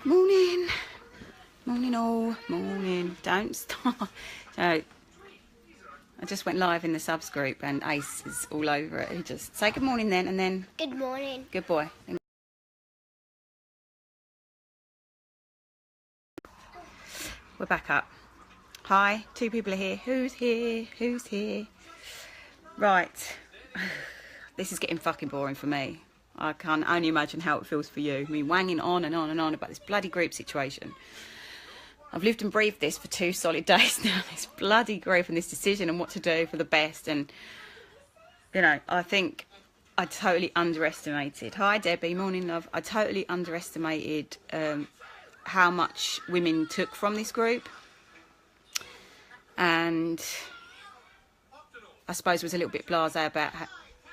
Morning. Morning all. Morning. Don't stop. So, I just went live in the subs group and Ace is all over it. He just say good morning then and then... Good morning. Good boy. We're back up. Hi, 2 people are here. Who's here? Who's here? Right. This is getting fucking boring for me. I can only imagine how it feels for you. Me wanging on and on and on about this bloody group situation. I've lived and breathed this for 2 solid days now. This bloody group and this decision and what to do for the best. And, you know, I think I totally underestimated. Hi, Debbie. Morning, love. I totally underestimated how much women took from this group. And I suppose was a little bit blasé about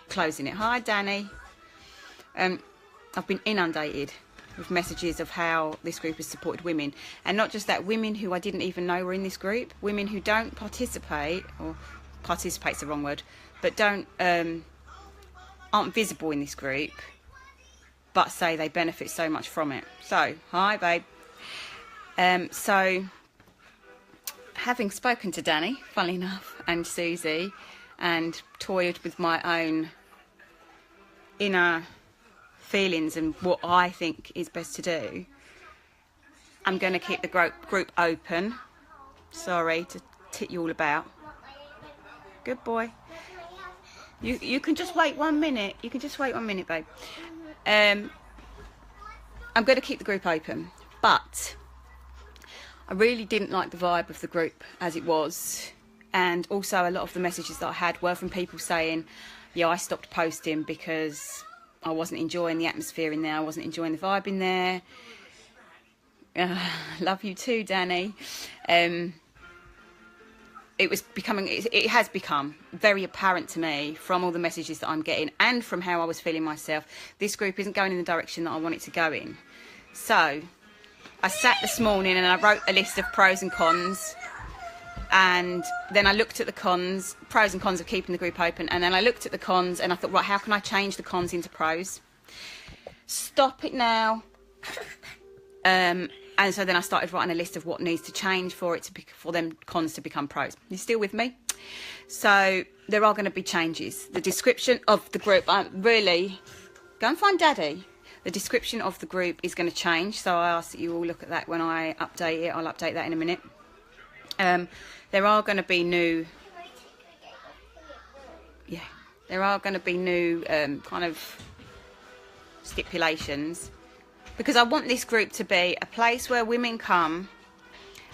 closing it. Hi, Danny. I've been inundated with messages of how this group has supported women, and not just that, women who I didn't even know were in this group, women who don't participate, or participate's the wrong word, but don't aren't visible in this group, but say they benefit so much from it. So hi, babe. So having spoken to Danny, funnily enough, and Susie, and toyed with my own inner feelings and what I think is best to do, I'm going to keep the group open. Sorry to tit you all about. Good boy. You can just wait 1 minute. You can just wait 1 minute, babe. I'm going to keep the group open, but I really didn't like the vibe of the group as it was, and also a lot of the messages that I had were from people saying, yeah, I stopped posting because I wasn't enjoying the atmosphere in there, I wasn't enjoying the vibe in there. Love you too, Danny. It has become very apparent to me from all the messages that I'm getting and from how I was feeling myself, this group isn't going in the direction that I want it to go in. So I sat this morning and I wrote a list of pros and cons, and then I looked at the cons, pros and cons of keeping the group open, and then I looked at the cons and I thought, right, how can I change the cons into pros? Stop it now. And so then I started writing a list of what needs to change for them cons to become pros. You still with me? So there are going to be changes. The description of the group, really, go and find Daddy. The description of the group is going to change, so I ask that you all look at that when I update it. I'll update that in a minute. There are going to be new, kind of stipulations, because I want this group to be a place where women come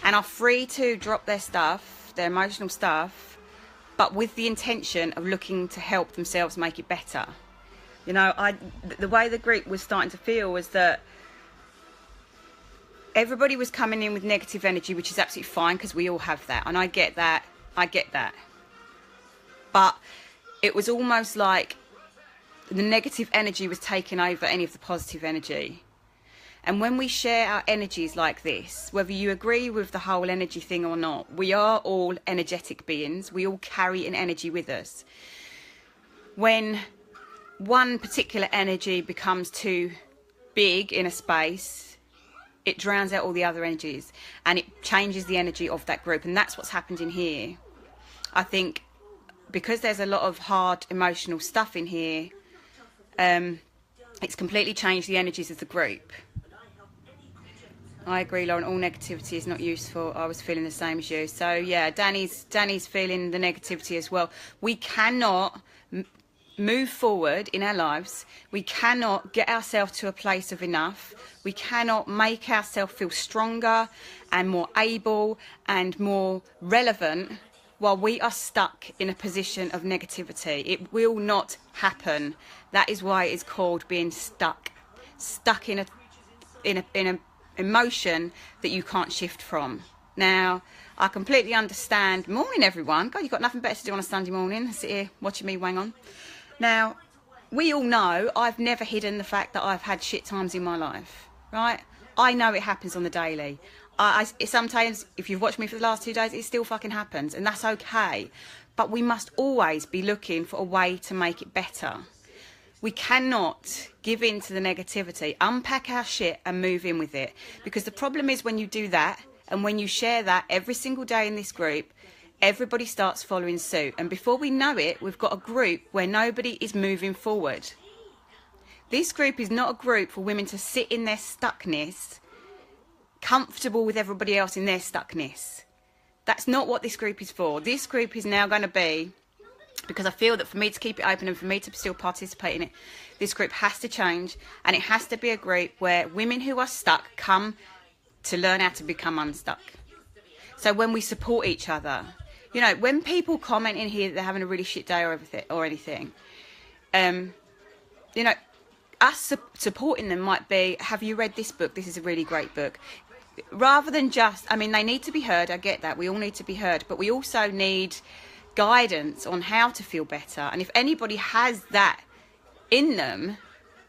and are free to drop their stuff, their emotional stuff, but with the intention of looking to help themselves make it better. You know, the way the group was starting to feel was that everybody was coming in with negative energy, which is absolutely fine because we all have that, and I get that. But it was almost like the negative energy was taking over any of the positive energy. And when we share our energies like this, whether you agree with the whole energy thing or not, we are all energetic beings. We all carry an energy with us. When one particular energy becomes too big in a space, it drowns out all the other energies and it changes the energy of that group. And that's what's happened in here. I think because there's a lot of hard emotional stuff in here, it's completely changed the energies of the group. I agree, Lauren, all negativity is not useful. I was feeling the same as you. So yeah, Danny's feeling the negativity as well. We cannot move forward in our lives. We cannot get ourselves to a place of enough. We cannot make ourselves feel stronger and more able and more relevant while we are stuck in a position of negativity. It will not happen. That is why it's called being stuck in a emotion that you can't shift from. Now, I completely understand. Morning, everyone. God, you've got nothing better to do on a Sunday morning. Sit here watching me wang on. Now, we all know I've never hidden the fact that I've had shit times in my life, right? I know it happens on the daily. Sometimes, if you've watched me for the last 2 days, it still fucking happens, and that's okay. But we must always be looking for a way to make it better. We cannot give in to the negativity, unpack our shit and move in with it. Because the problem is when you do that and when you share that every single day in this group, everybody starts following suit. And before we know it, we've got a group where nobody is moving forward. This group is not a group for women to sit in their stuckness, comfortable with everybody else in their stuckness. That's not what this group is for. This group is now going to be, because I feel that for me to keep it open and for me to still participate in it, this group has to change, and it has to be a group where women who are stuck come to learn how to become unstuck. So when we support each other, you know, when people comment in here that they're having a really shit day or anything, you know, us supporting them might be, have you read this book? This is a really great book. Rather than just, I mean, they need to be heard. I get that. We all need to be heard. But we also need guidance on how to feel better. And if anybody has that in them,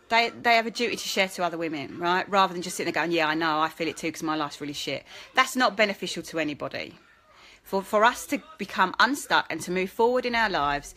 they have a duty to share to other women, right? Rather than just sitting there going, yeah, I know, I feel it too because my life's really shit. That's not beneficial to anybody. For us to become unstuck and to move forward in our lives,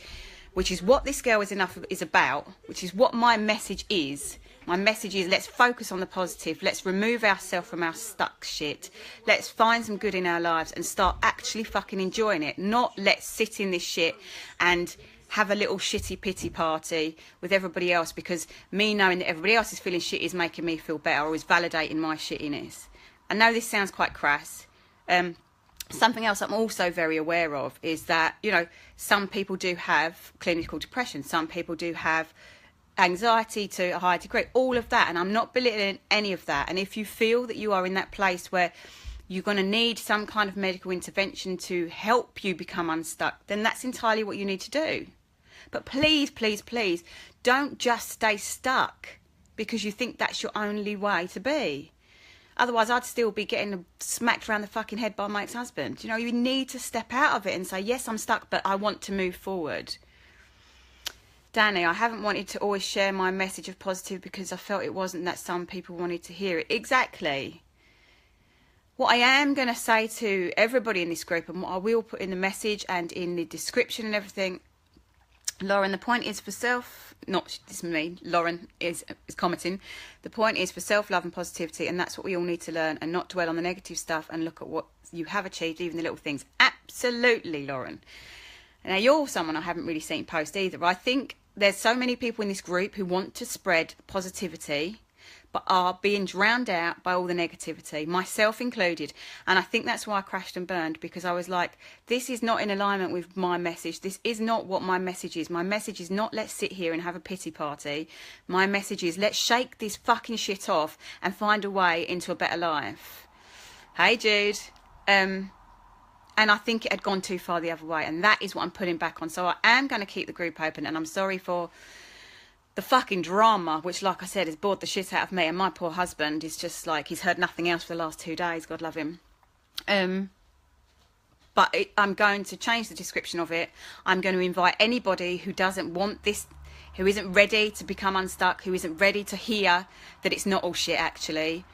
which is what This Girl Is Enough is about, which is what my message is. My message is, let's focus on the positive. Let's remove ourselves from our stuck shit. Let's find some good in our lives and start actually fucking enjoying it. Not let's sit in this shit and have a little shitty pity party with everybody else because me knowing that everybody else is feeling shit is making me feel better or is validating my shittiness. I know this sounds quite crass. Something else I'm also very aware of is that, you know, some people do have clinical depression. Some people do have anxiety to a high degree, all of that. And I'm not belittling any of that. And if you feel that you are in that place where you're going to need some kind of medical intervention to help you become unstuck, then that's entirely what you need to do. But please, please, please, don't just stay stuck because you think that's your only way to be. Otherwise, I'd still be getting smacked around the fucking head by my ex-husband. You know, you need to step out of it and say, yes, I'm stuck, but I want to move forward. Danny, I haven't wanted to always share my message of positive because I felt it wasn't that some people wanted to hear it. Exactly. What I am going to say to everybody in this group, and what I will put in the message and in the description and everything, Lauren, the point is for self, not this is me, Lauren is commenting, the point is for self-love and positivity, and that's what we all need to learn, and not dwell on the negative stuff and look at what you have achieved, even the little things. Absolutely, Lauren. Now, you're someone I haven't really seen post either. I think there's so many people in this group who want to spread positivity, but are being drowned out by all the negativity, myself included. And I think that's why I crashed and burned, because I was like, this is not in alignment with my message. This is not what my message is. My message is not let's sit here and have a pity party. My message is let's shake this fucking shit off and find a way into a better life. Hey, Jude. And I think it had gone too far the other way, and that is what I'm putting back on. So I am going to keep the group open, and I'm sorry for the fucking drama, which, like I said, has bored the shit out of me. And my poor husband is just like, he's heard nothing else for the last 2 days. God love him. But I'm going to change the description of it. I'm going to invite anybody who doesn't want this, who isn't ready to become unstuck, who isn't ready to hear that it's not all shit, actually.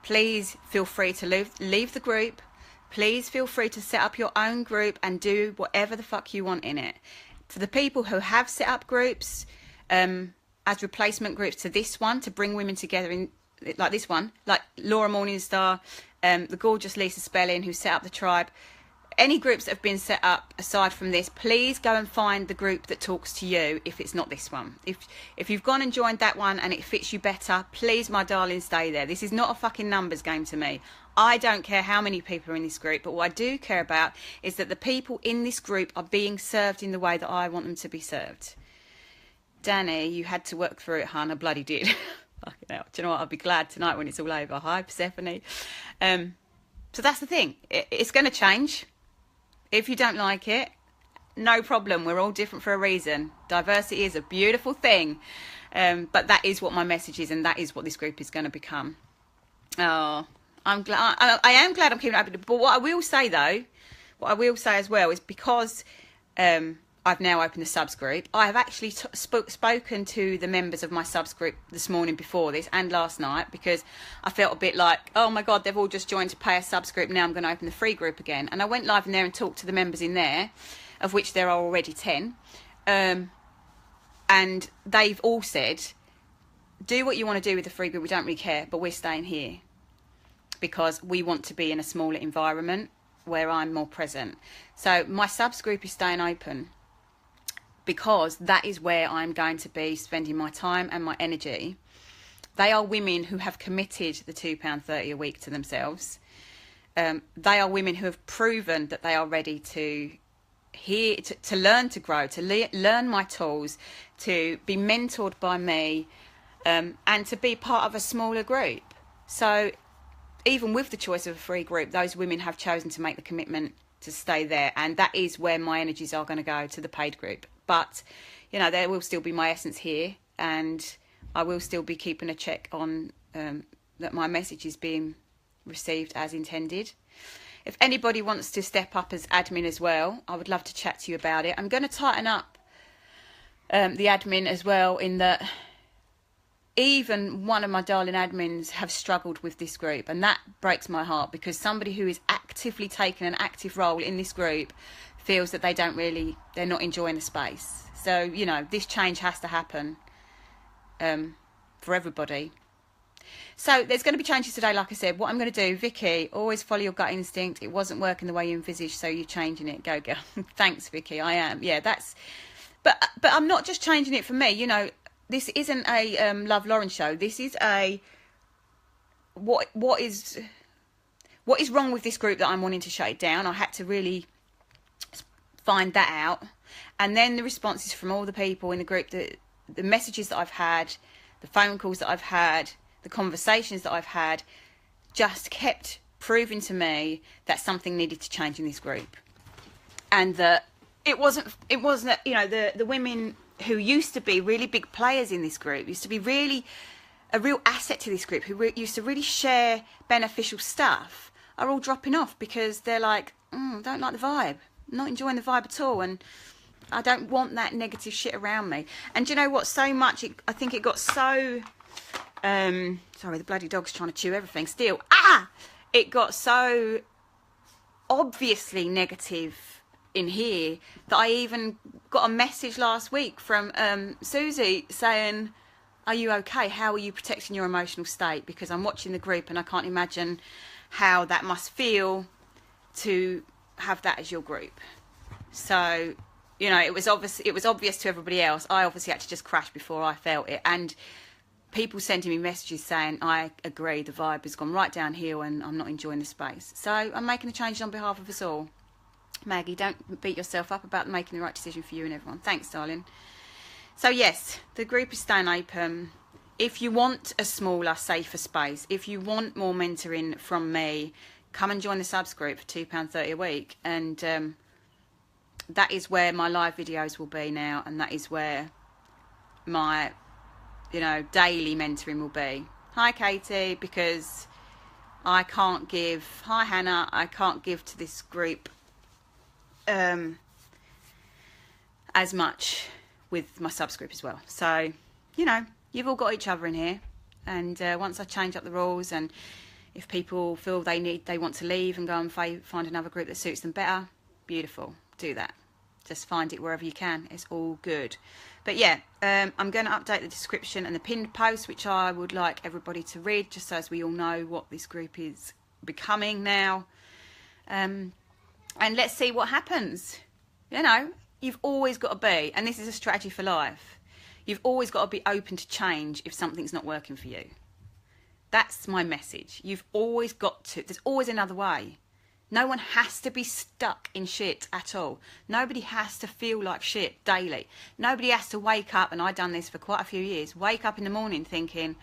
Please feel free to leave the group. Please feel free to set up your own group and do whatever the fuck you want in it. For the people who have set up groups, as replacement groups to this one, to bring women together in like this one, like Laura Morningstar, the gorgeous Lisa Spelling, who set up the tribe. Any groups that have been set up aside from this, please go and find the group that talks to you if it's not this one. If you've gone and joined that one and it fits you better, please, my darling, stay there. This is not a fucking numbers game to me. I don't care how many people are in this group, but what I do care about is that the people in this group are being served in the way that I want them to be served. Danny, you had to work through it, hon. I bloody did. Fucking hell. Do you know what? I'll be glad tonight when it's all over. Hi, Persephone. So that's the thing. It's going to change. If you don't like it, no problem. We're all different for a reason. Diversity is a beautiful thing. But that is what my message is, and that is what this group is going to become. Oh, I'm glad. I am glad I'm keeping it open. But what I will say, though, what I will say as well is because I've now opened the subs group, I have actually spoken to the members of my subs group this morning before this and last night, because I felt a bit like, oh my God, they've all just joined to pay a subs group. Now I'm going to open the free group again. And I went live in there and talked to the members in there, of which there are already 10. And And they've all said, do what you want to do with the free group, we don't really care, but we're staying here because we want to be in a smaller environment where I'm more present. So my subs group is staying open because that is where I'm going to be spending my time and my energy. They are women who have committed the £2.30 a week to themselves. They are women who have proven that they are ready to learn to grow, to learn my tools, to be mentored by me, and to be part of a smaller group. So even with the choice of a free group, those women have chosen to make the commitment to stay there, and that is where my energies are going to go, to the paid group. But you know, there will still be my essence here, and I will still be keeping a check on that my message is being received as intended. If anybody wants to step up as admin as well, I would love to chat to you about it. I'm going to tighten up the admin as well, in that even one of my darling admins have struggled with this group, and that breaks my heart, because somebody who is actively taking an active role in this group feels that they're not enjoying the space. So, you know, this change has to happen for everybody. So there's going to be changes today, like I said. What I'm going to do, Vicky, always follow your gut instinct. It wasn't working the way you envisaged, so you're changing it. Go, girl. Thanks, Vicky. I am. Yeah, that's... But I'm not just changing it for me. You know, this isn't a Love Lauren show. This is a... What is wrong with this group that I'm wanting to shut it down? I had to really find that out. And then the responses from all the people in the group, the messages that I've had, the phone calls that I've had, the conversations that I've had, just kept proving to me that something needed to change in this group. And that it wasn't, you know, the women who used to be really big players in this group, used to be really a real asset to this group, who used to really share beneficial stuff, are all dropping off because they're like, I don't like the vibe, I'm not enjoying the vibe at all, and I don't want that negative shit around me. And do you know what? So much, I think it got so... sorry, the bloody dog's trying to chew everything still. It got so obviously negative in here that I even got a message last week from Susie saying, are you okay? How are you protecting your emotional state? Because I'm watching the group and I can't imagine how that must feel to have that as your group. So, you know, it was obvious to everybody else. I obviously had to just crash before I felt it. And people sending me messages saying, I agree, the vibe has gone right downhill and I'm not enjoying the space. So I'm making the changes on behalf of us all. Maggie, don't beat yourself up about making the right decision for you and everyone. Thanks, darling. So yes, the group is staying open. If you want a smaller, safer space, if you want more mentoring from me, come and join the subs group for £2.30 a week. And that is where my live videos will be now, and that is where my... you know, daily mentoring will be. Hi, Katie, because I can't give... Hi, Hannah. I can't give to this group as much with my subs group as well. So, you know, you've all got each other in here. And once I change up the rules, and if people feel they want to leave and go and find another group that suits them better, beautiful. Do that. Just find it wherever you can. It's all good. But yeah, I'm going to update the description and the pinned post, which I would like everybody to read, just so as we all know what this group is becoming now. And let's see what happens. You know, you've always got to be, and this is a strategy for life, you've always got to be open to change if something's not working for you. That's my message. You've always got to. There's always another way. No one has to be stuck in shit at all. Nobody has to feel like shit daily. Nobody has to wake up, and I've done this for quite a few years, wake up in the morning thinking,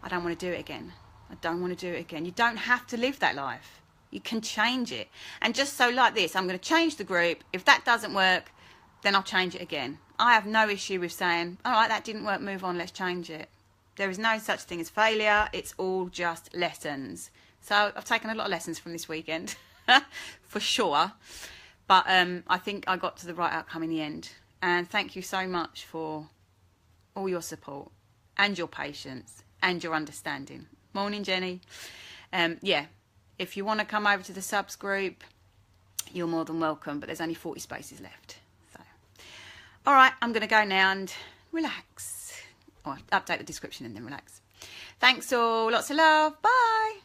I don't want to do it again. I don't want to do it again. You don't have to live that life. You can change it. And just so like this, I'm going to change the group. If that doesn't work, then I'll change it again. I have no issue with saying, all right, that didn't work, move on, let's change it. There is no such thing as failure. It's all just lessons. So I've taken a lot of lessons from this weekend. For sure, but I think I got to the right outcome in the end, and thank you so much for all your support and your patience and your understanding. Morning, Jenny. Yeah, if you want to come over to the subs group, you're more than welcome, but there's only 40 spaces left. So, all right, I'm going to go now and relax. Or update the description and then relax. Thanks all. Lots of love. Bye.